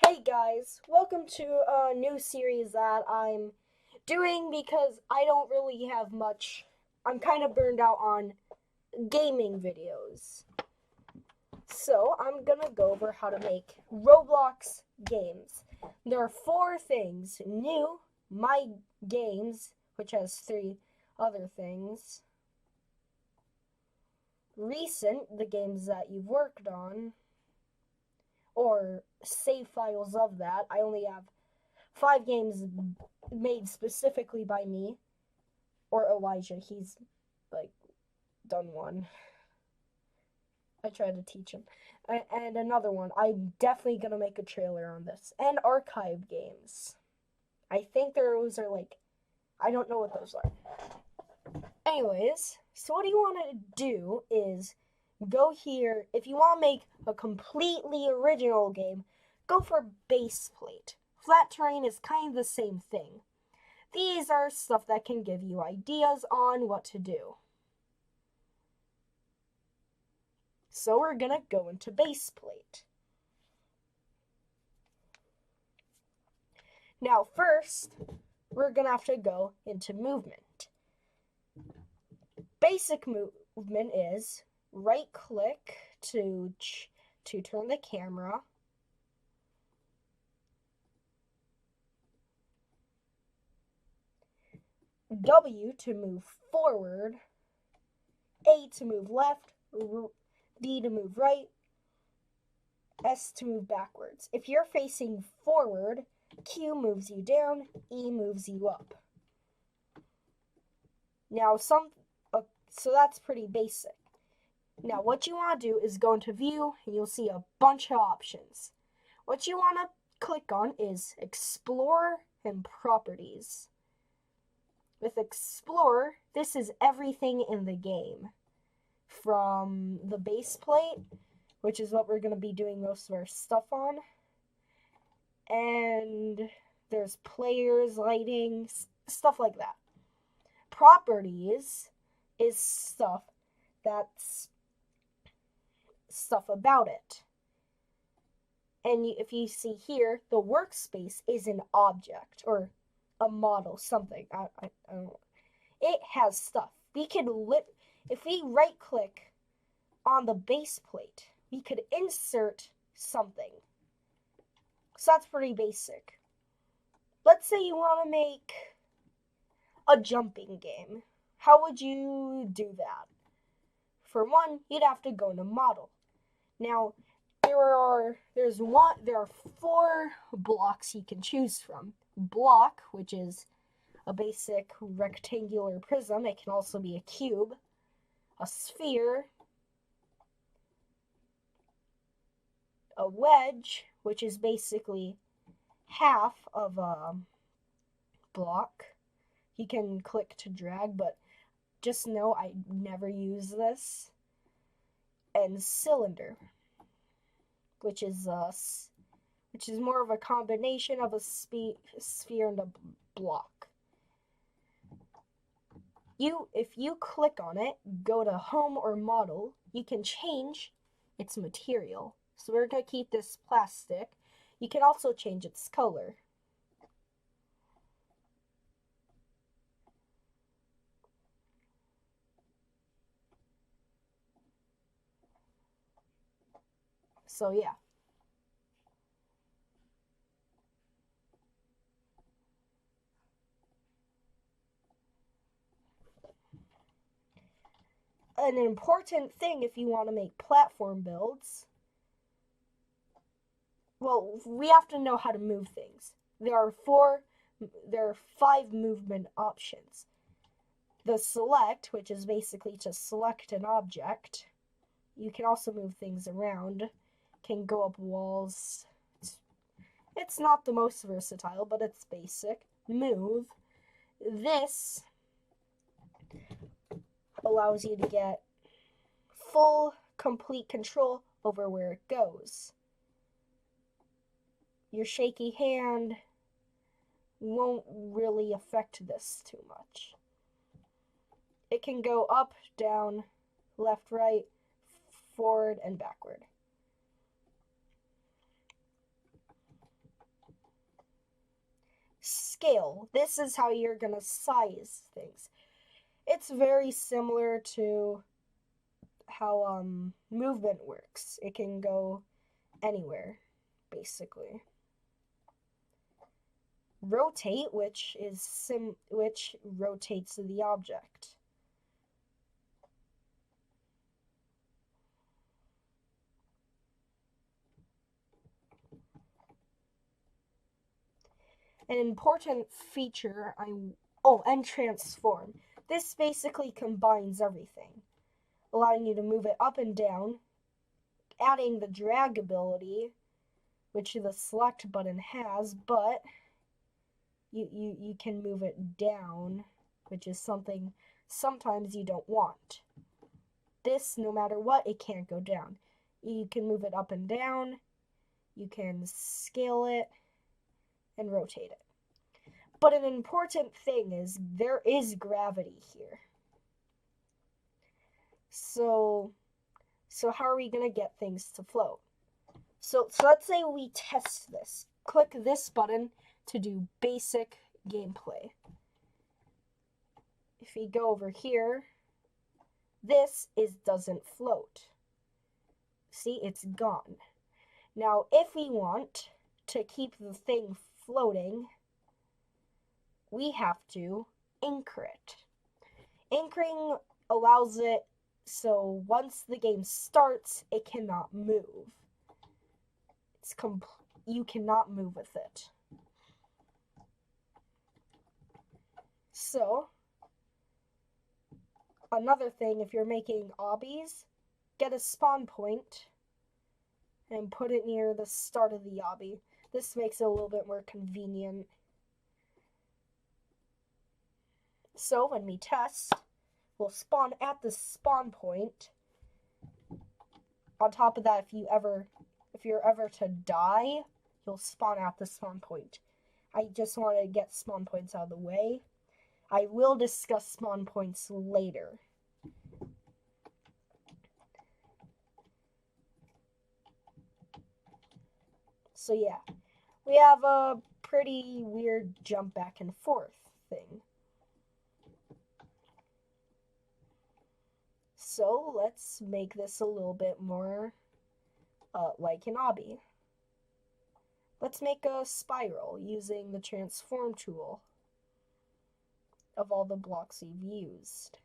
Hey guys, welcome to a new series that I'm doing because I don't really have much. I'm kind of burned out on gaming videos. So I'm gonna go over how to make Roblox games. There are four things: new, my games, which has three other things, recent, the games that you've worked on, or save files of that. I only have 5 games made specifically by me or Elijah. He's like done one. I tried to teach him. And another one. I'm definitely gonna make a trailer on this. And archive games. I think those are like, I don't know what those are. Anyways, so what you want to do is go here. If you want to make a completely original game, go for base plate. Flat terrain is kind of the same thing. These are stuff that can give you ideas on what to do. So we're gonna go into base plate. Now first, we're gonna have to go into movement. Basic movement is right click to turn the camera. W to move forward, A to move left, D to move right, S to move backwards. If you're facing forward, Q moves you down, E moves you up. Now so that's pretty basic. Now what you want to do is go into view and you'll see a bunch of options. What you want to click on is Explore and Properties. With Explore, this is everything in the game. From the base plate, which is what we're going to be doing most of our stuff on. And there's players, lighting, stuff like that. Properties is stuff that's stuff about it. And if you see here, the workspace is an object or a model, something. I don't know. It has stuff. We could if we right click on the base plate, we could insert something. So that's pretty basic. Let's say you want to make a jumping game. How would you do that? For one, you'd have to go to model. Now, there are 4 blocks you can choose from. Block, which is a basic rectangular prism. It can also be a cube, a sphere, a wedge, which is basically half of a block. You can click to drag, but just know I never use this. And cylinder, which is more of a combination of a sphere and a block. If you click on it, go to home or model, you can change its material. So we're going to keep this plastic. You can also change its color. So yeah. An important thing if you want to make platform builds, well, we have to know how to move things. There are 5 movement options. The select, which is basically to select an object. You can also move things around, can go up walls. It's not the most versatile, but it's basic. Move. This allows you to get full, complete control over where it goes. Your shaky hand won't really affect this too much. It can go up, down, left, right, forward, and backward. scale. This is how you're gonna size things. It's very similar to how movement works. It can go anywhere, basically. Rotate, which rotates the object. An important feature and transform. This basically combines everything, allowing you to move it up and down, adding the drag ability, which the select button has, but you can move it down, which is something sometimes you don't want. This, no matter what, it can't go down. You can move it up and down, you can scale it, and rotate it. But an important thing is there is gravity here. So how are we going to get things to float? So let's say we test this. Click this button to do basic gameplay. If we go over here, this doesn't float. See, it's gone. Now, if we want to keep the thing floating, we have to anchor it. Anchoring allows it so once the game starts, it cannot move. You cannot move with it. So, another thing, if you're making obbies, get a spawn point and put it near the start of the obby. This makes it a little bit more convenient. So when we test, we'll spawn at the spawn point. On top of that, if you're ever to die, you'll spawn at the spawn point. I just want to get spawn points out of the way. I will discuss spawn points later. So yeah, we have a pretty weird jump back and forth thing. So let's make this a little bit more like an obby. Let's make a spiral using the transform tool of all the blocks you've used.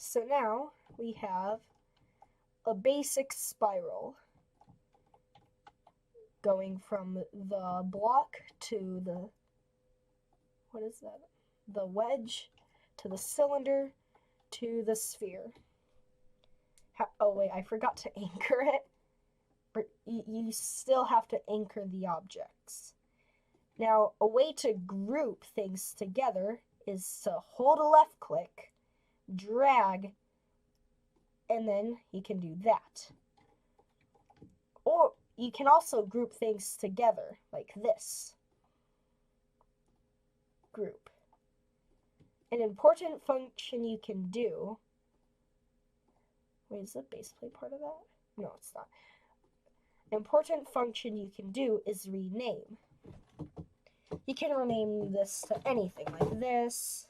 So now we have a basic spiral going from the block to the, what is that? The wedge to the cylinder to the sphere. Oh wait, I forgot to anchor it. But you still have to anchor the objects. Now, a way to group things together is to hold a left click, drag, and then you can do that. Or you can also group things together like this. Group. An important function you can do. Wait, is the base plate part of that? No, it's not. An important function you can do is rename. You can rename this to anything like this.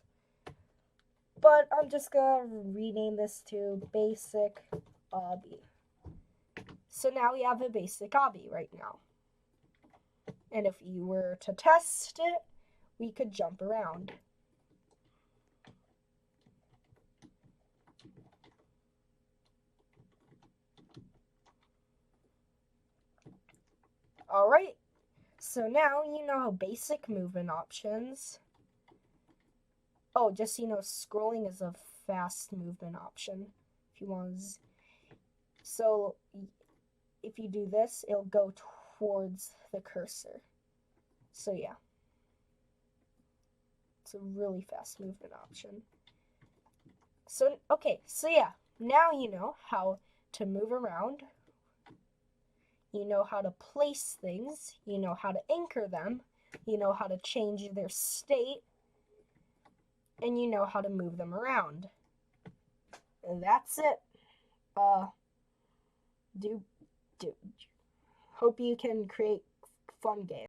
But I'm just gonna rename this to basic obby. So now we have a basic obby right now. And if you were to test it, we could jump around. Alright, so now you know basic movement options. Oh, just so you know, scrolling is a fast movement option. If you want to... So, if you do this, it'll go towards the cursor. So, yeah. It's a really fast movement option. So, okay, so yeah, now you know how to move around. You know how to place things. You know how to anchor them. You know how to change their state. And you know how to move them around. And that's it. Do hope you can create fun games.